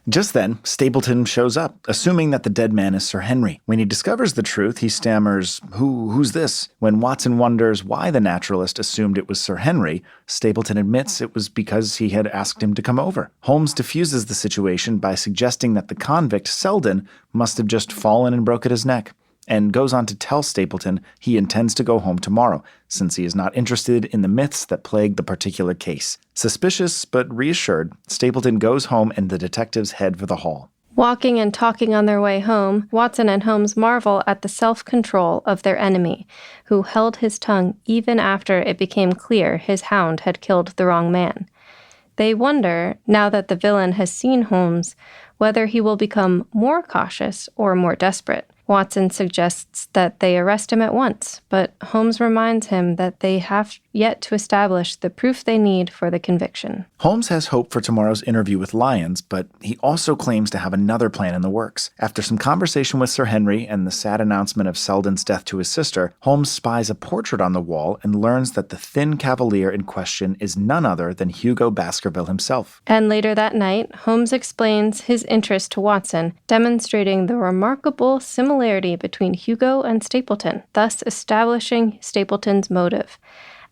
Just then, Stapleton shows up, assuming that the dead man is Sir Henry. When he discovers the truth, he stammers, Who's this? When Watson wonders why the naturalist assumed it was Sir Henry, Stapleton admits it was because he had asked him to come over. Holmes diffuses the situation by suggesting that the convict, Selden, must have just fallen and broken his neck, and goes on to tell Stapleton he intends to go home tomorrow, since he is not interested in the myths that plague the particular case. Suspicious but reassured, Stapleton goes home and the detectives head for the hall. Walking and talking on their way home, Watson and Holmes marvel at the self-control of their enemy, who held his tongue even after it became clear his hound had killed the wrong man. They wonder, now that the villain has seen Holmes, whether he will become more cautious or more desperate. Watson suggests that they arrest him at once, but Holmes reminds him that they have yet to establish the proof they need for the conviction. Holmes has hope for tomorrow's interview with Lyons, but he also claims to have another plan in the works. After some conversation with Sir Henry and the sad announcement of Selden's death to his sister, Holmes spies a portrait on the wall and learns that the thin cavalier in question is none other than Hugo Baskerville himself. And later that night, Holmes explains his interest to Watson, demonstrating the remarkable similarity between Hugo and Stapleton, thus establishing Stapleton's motive.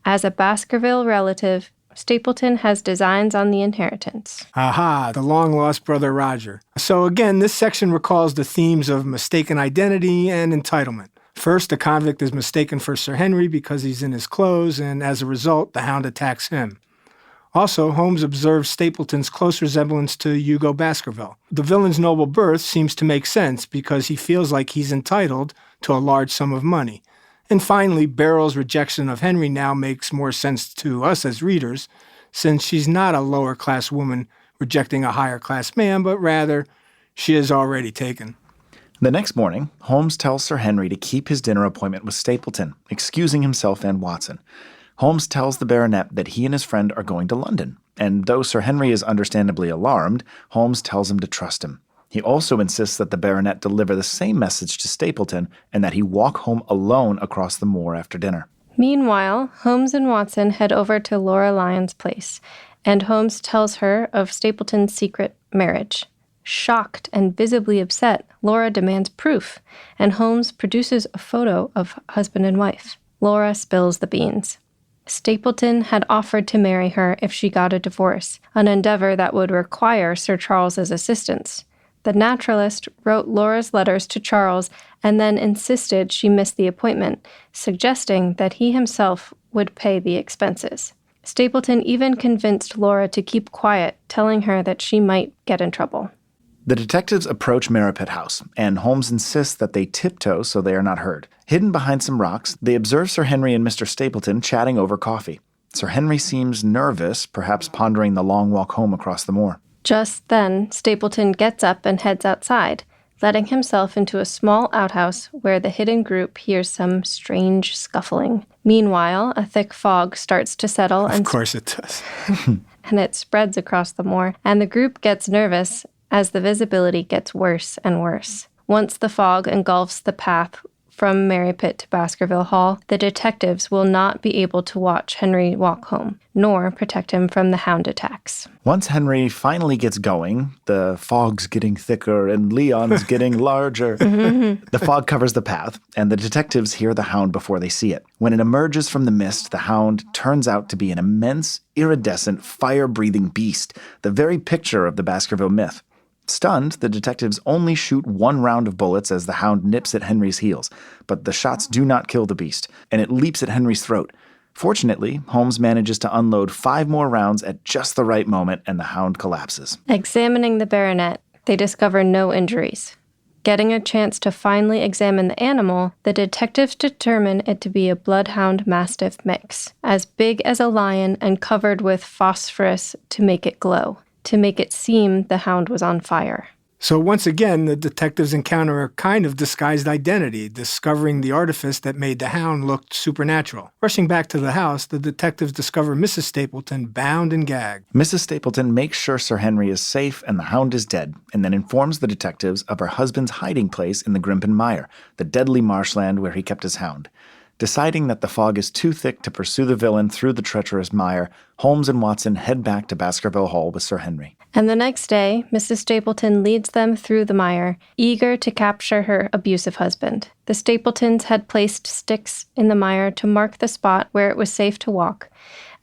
As a Baskerville relative, Stapleton has designs on the inheritance. Aha, the long-lost brother Roger. So again, this section recalls the themes of mistaken identity and entitlement. First, the convict is mistaken for Sir Henry because he's in his clothes, and as a result, the Hound attacks him. Also, Holmes observes Stapleton's close resemblance to Hugo Baskerville. The villain's noble birth seems to make sense because he feels like he's entitled to a large sum of money. And finally, Beryl's rejection of Henry now makes more sense to us as readers, since she's not a lower-class woman rejecting a higher-class man, but rather, she is already taken. The next morning, Holmes tells Sir Henry to keep his dinner appointment with Stapleton, excusing himself and Watson. Holmes tells the baronet that he and his friend are going to London, and though Sir Henry is understandably alarmed, Holmes tells him to trust him. He also insists that the baronet deliver the same message to Stapleton and that he walk home alone across the moor after dinner. Meanwhile, Holmes and Watson head over to Laura Lyon's place, and Holmes tells her of Stapleton's secret marriage. Shocked and visibly upset, Laura demands proof, and Holmes produces a photo of husband and wife. Laura spills the beans. Stapleton had offered to marry her if she got a divorce, an endeavor that would require Sir Charles's assistance. The naturalist wrote Laura's letters to Charles and then insisted she miss the appointment, suggesting that he himself would pay the expenses. Stapleton even convinced Laura to keep quiet, telling her that she might get in trouble. The detectives approach Merripit House, and Holmes insists that they tiptoe so they are not heard. Hidden behind some rocks, they observe Sir Henry and Mr. Stapleton chatting over coffee. Sir Henry seems nervous, perhaps pondering the long walk home across the moor. Just then, Stapleton gets up and heads outside, letting himself into a small outhouse where the hidden group hears some strange scuffling. Meanwhile, a thick fog starts to settle. Of course it does. And it spreads across the moor, and the group gets nervous as the visibility gets worse and worse. Once the fog engulfs the path from Merripit to Baskerville Hall, the detectives will not be able to watch Henry walk home, nor protect him from the Hound attacks. Once Henry finally gets going, the fog's getting thicker and Leon's getting larger. The fog covers the path, and the detectives hear the Hound before they see it. When it emerges from the mist, the Hound turns out to be an immense, iridescent, fire-breathing beast, the very picture of the Baskerville myth. Stunned, the detectives only shoot one round of bullets as the Hound nips at Henry's heels, but the shots do not kill the beast, and it leaps at Henry's throat. Fortunately, Holmes manages to unload 5 more rounds at just the right moment, and the Hound collapses. Examining the baronet, they discover no injuries. Getting a chance to finally examine the animal, the detectives determine it to be a bloodhound mastiff mix, as big as a lion and covered with phosphorus to make it glow, to make it seem the Hound was on fire. So once again, the detectives encounter a kind of disguised identity, discovering the artifice that made the Hound look supernatural. Rushing back to the house, the detectives discover Mrs. Stapleton bound and gagged. Mrs. Stapleton makes sure Sir Henry is safe and the Hound is dead, and then informs the detectives of her husband's hiding place in the Grimpen Mire, the deadly marshland where he kept his Hound. Deciding that the fog is too thick to pursue the villain through the treacherous mire, Holmes and Watson head back to Baskerville Hall with Sir Henry. And the next day, Mrs. Stapleton leads them through the mire, eager to capture her abusive husband. The Stapletons had placed sticks in the mire to mark the spot where it was safe to walk,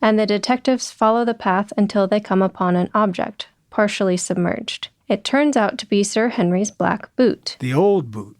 and the detectives follow the path until they come upon an object, partially submerged. It turns out to be Sir Henry's black boot. The old boot.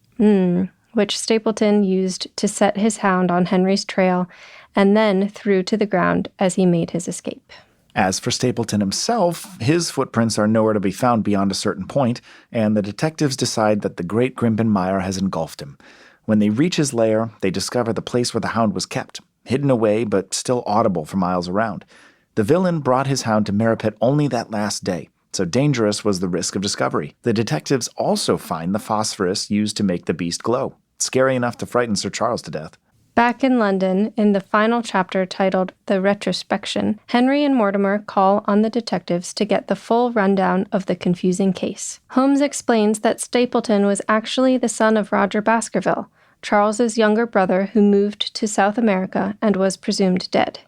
Which Stapleton used to set his Hound on Henry's trail and then threw to the ground as he made his escape. As for Stapleton himself, his footprints are nowhere to be found beyond a certain point, and the detectives decide that the great Grimpen Mire has engulfed him. When they reach his lair, they discover the place where the Hound was kept, hidden away but still audible for miles around. The villain brought his Hound to Merripit only that last day, so dangerous was the risk of discovery. The detectives also find the phosphorus used to make the beast glow, scary enough to frighten Sir Charles to death. Back in London, in the final chapter titled The Retrospection, Henry and Mortimer call on the detectives to get the full rundown of the confusing case. Holmes explains that Stapleton was actually the son of Roger Baskerville, Charles's younger brother who moved to South America and was presumed dead.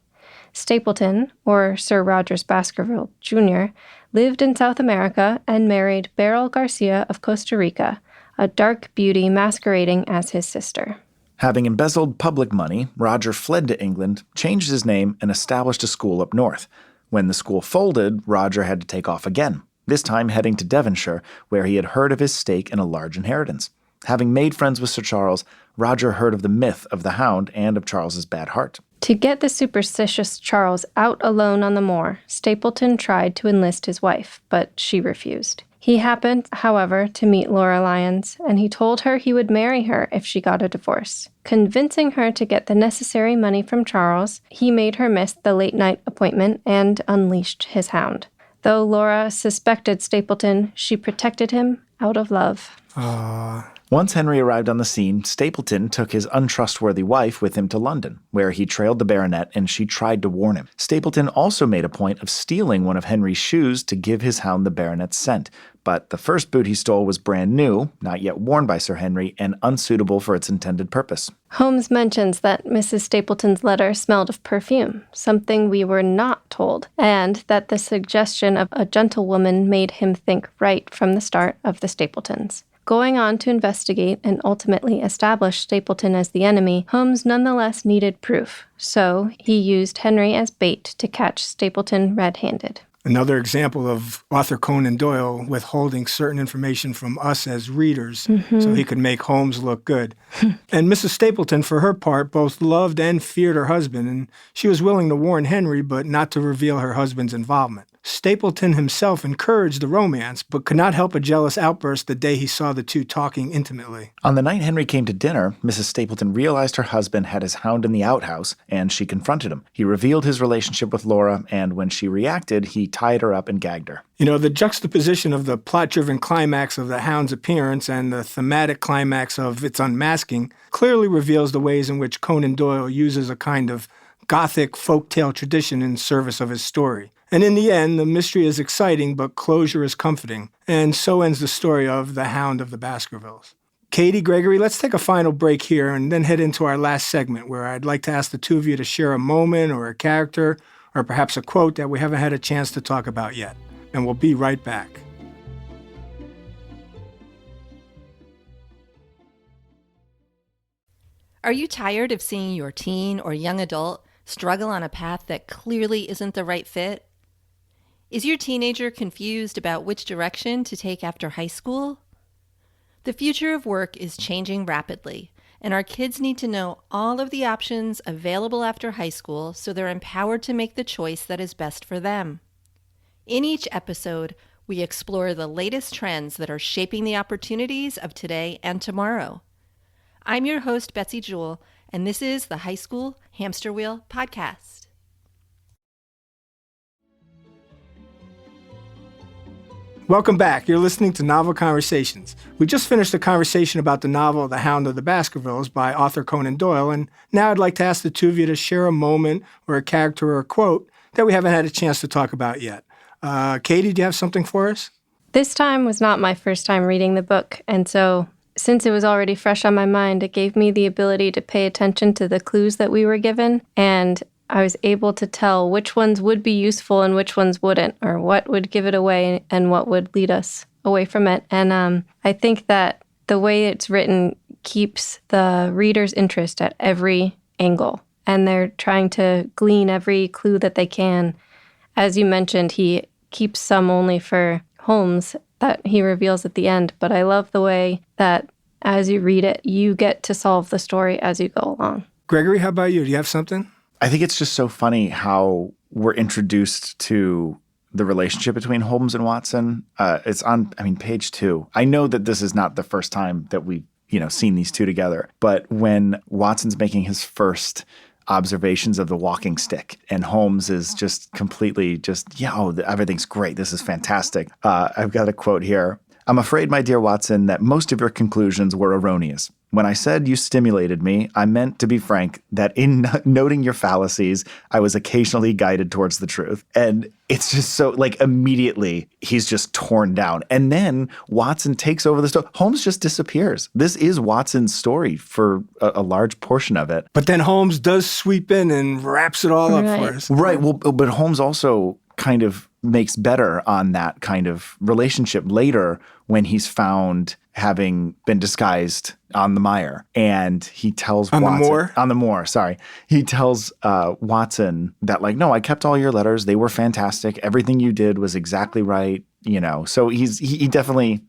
Stapleton, or Sir Rogers Baskerville Jr., lived in South America and married Beryl Garcia of Costa Rica, a dark beauty masquerading as his sister. Having embezzled public money, Roger fled to England, changed his name, and established a school up north. When the school folded, Roger had to take off again, this time heading to Devonshire, where he had heard of his stake in a large inheritance. Having made friends with Sir Charles, Roger heard of the myth of the Hound and of Charles's bad heart. To get the superstitious Charles out alone on the moor, Stapleton tried to enlist his wife, but she refused. He happened, however, to meet Laura Lyons, and he told her he would marry her if she got a divorce. Convincing her to get the necessary money from Charles, he made her miss the late-night appointment and unleashed his hound. Though Laura suspected Stapleton, she protected him out of love. Once Henry arrived on the scene, Stapleton took his untrustworthy wife with him to London, where he trailed the baronet and she tried to warn him. Stapleton also made a point of stealing one of Henry's shoes to give his hound the baronet's scent, but the first boot he stole was brand new, not yet worn by Sir Henry, and unsuitable for its intended purpose. Holmes mentions that Mrs. Stapleton's letter smelled of perfume, something we were not told, and that the suggestion of a gentlewoman made him think right from the start of the Stapletons. Going on to investigate and ultimately establish Stapleton as the enemy, Holmes nonetheless needed proof, so he used Henry as bait to catch Stapleton red-handed. Another example of Arthur Conan Doyle withholding certain information from us as readers so he could make Holmes look good. And Mrs. Stapleton, for her part, both loved and feared her husband, and she was willing to warn Henry, but not to reveal her husband's involvement. Stapleton himself encouraged the romance, but could not help a jealous outburst the day he saw the two talking intimately. On the night Henry came to dinner, Mrs. Stapleton realized her husband had his hound in the outhouse, and she confronted him. He revealed his relationship with Laura, and when she reacted, he tied her up and gagged her. You know, the juxtaposition of the plot-driven climax of the hound's appearance and the thematic climax of its unmasking clearly reveals the ways in which Conan Doyle uses a kind of Gothic folktale tradition in service of his story. And in the end, the mystery is exciting, but closure is comforting. And so ends the story of The Hound of the Baskervilles. Katie, Gregory, let's take a final break here and then head into our last segment, where I'd like to ask the two of you to share a moment or a character or perhaps a quote that we haven't had a chance to talk about yet. And we'll be right back. Are you tired of seeing your teen or young adult struggle on a path that clearly isn't the right fit? Is your teenager confused about which direction to take after high school? The future of work is changing rapidly, and our kids need to know all of the options available after high school so they're empowered to make the choice that is best for them. In each episode, we explore the latest trends that are shaping the opportunities of today and tomorrow. I'm your host, Betsy Jewell, and this is the High School Hamster Wheel Podcast. Welcome back. You're listening to Novel Conversations. We just finished a conversation about the novel The Hound of the Baskervilles by Arthur Conan Doyle, and now I'd like to ask the two of you to share a moment or a character or a quote that we haven't had a chance to talk about yet. Katie, do you have something for us? This time was not my first time reading the book, and so since it was already fresh on my mind, it gave me the ability to pay attention to the clues that we were given, and I was able to tell which ones would be useful and which ones wouldn't, or what would give it away and what would lead us away from it. And I think that the way it's written keeps the reader's interest at every angle, and they're trying to glean every clue that they can. As you mentioned, he keeps some only for Holmes that he reveals at the end, but I love the way that as you read it, you get to solve the story as you go along. Gregory, how about you? Do you have something? I think it's just so funny how we're introduced to the relationship between Holmes and Watson. It's on, page 2. I know that this is not the first time that we've, seen these two together, but when Watson's making his first observations of the walking stick and Holmes is just completely everything's great. This is fantastic. I've got a quote here. "I'm afraid, my dear Watson, that most of your conclusions were erroneous. When I said you stimulated me, I meant, to be frank, that in noting your fallacies, I was occasionally guided towards the truth." And it's just so, immediately, he's just torn down. And then Watson takes over the story. Holmes just disappears. This is Watson's story for a large portion of it. But then Holmes does sweep in and wraps it all up for us. Right. Well, but Holmes also kind of makes better on that kind of relationship later when he's found having been disguised on the mire. And he tells On Watson... the moor? Sorry. He tells Watson that, like, no, I kept all your letters. They were fantastic. Everything you did was exactly right. So he definitely,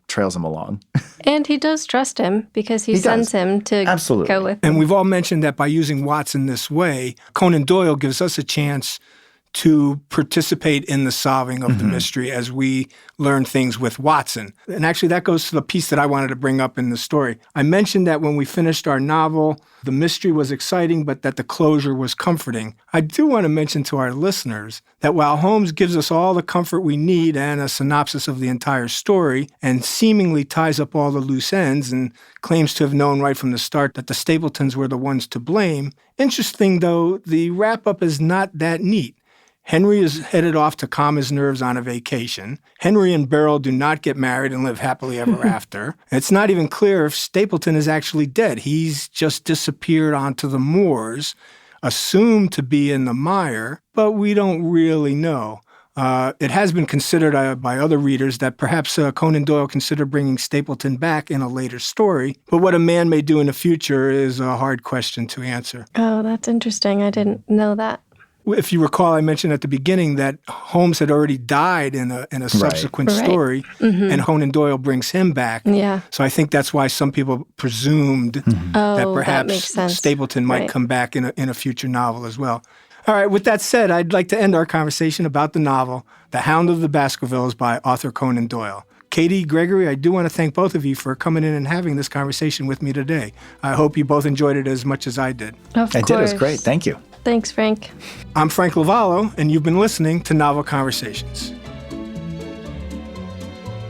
trails him along. And he does trust him because he sends him to Absolutely. go with him. And we've all mentioned that by using Watson this way, Conan Doyle gives us a chance to participate in the solving of the mystery as we learn things with Watson. And actually, that goes to the piece that I wanted to bring up in the story. I mentioned that when we finished our novel, the mystery was exciting, but that the closure was comforting. I do want to mention to our listeners that while Holmes gives us all the comfort we need and a synopsis of the entire story, and seemingly ties up all the loose ends and claims to have known right from the start that the Stapletons were the ones to blame, interesting though, the wrap-up is not that neat. Henry is headed off to calm his nerves on a vacation. Henry and Beryl do not get married and live happily ever after. It's not even clear if Stapleton is actually dead. He's just disappeared onto the moors, assumed to be in the mire, but we don't really know. It has been considered by other readers that perhaps Conan Doyle considered bringing Stapleton back in a later story, but what a man may do in the future is a hard question to answer. Oh, that's interesting. I didn't know that. If you recall, I mentioned at the beginning that Holmes had already died in a subsequent story, and Conan Doyle brings him back. Yeah. So I think that's why some people presumed that perhaps makes sense. Stapleton might come back in a future novel as well. All right, with that said, I'd like to end our conversation about the novel, The Hound of the Baskervilles by Arthur Conan Doyle. Katie, Gregory, I do want to thank both of you for coming in and having this conversation with me today. I hope you both enjoyed it as much as I did. Of course. I did. It was great. Thank you. Thanks, Frank. I'm Frank Lavallo, and you've been listening to Novel Conversations.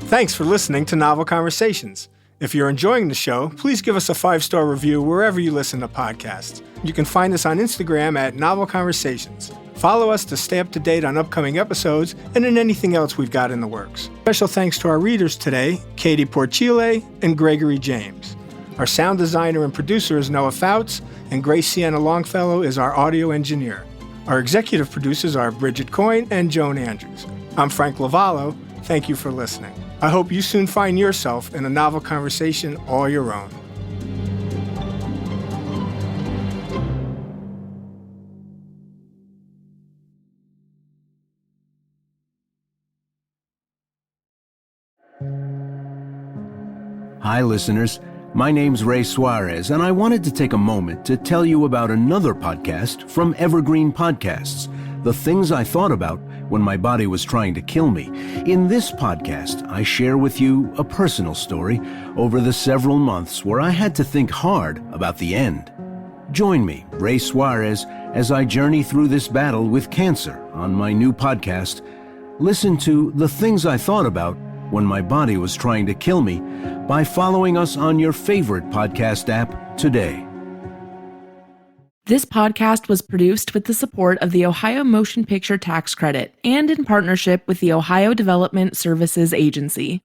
Thanks for listening to Novel Conversations. If you're enjoying the show, please give us a 5-star review wherever you listen to podcasts. You can find us on Instagram at Novel Conversations. Follow us to stay up to date on upcoming episodes and in anything else we've got in the works. Special thanks to our readers today, Katie Porchile and Gregory James. Our sound designer and producer is Noah Fouts, and Grace Sienna Longfellow is our audio engineer. Our executive producers are Bridget Coyne and Joan Andrews. I'm Frank Lavallo. Thank you for listening. I hope you soon find yourself in a novel conversation all your own. Hi, listeners. My name's Ray Suarez, and I wanted to take a moment to tell you about another podcast from Evergreen Podcasts, The Things I Thought About When My Body Was Trying to Kill Me. In this podcast, I share with you a personal story over the several months where I had to think hard about the end. Join me, Ray Suarez, as I journey through this battle with cancer on my new podcast. Listen to The Things I Thought About When My Body Was Trying to Kill Me by following us on your favorite podcast app today. This podcast was produced with the support of the Ohio Motion Picture Tax Credit and in partnership with the Ohio Development Services Agency.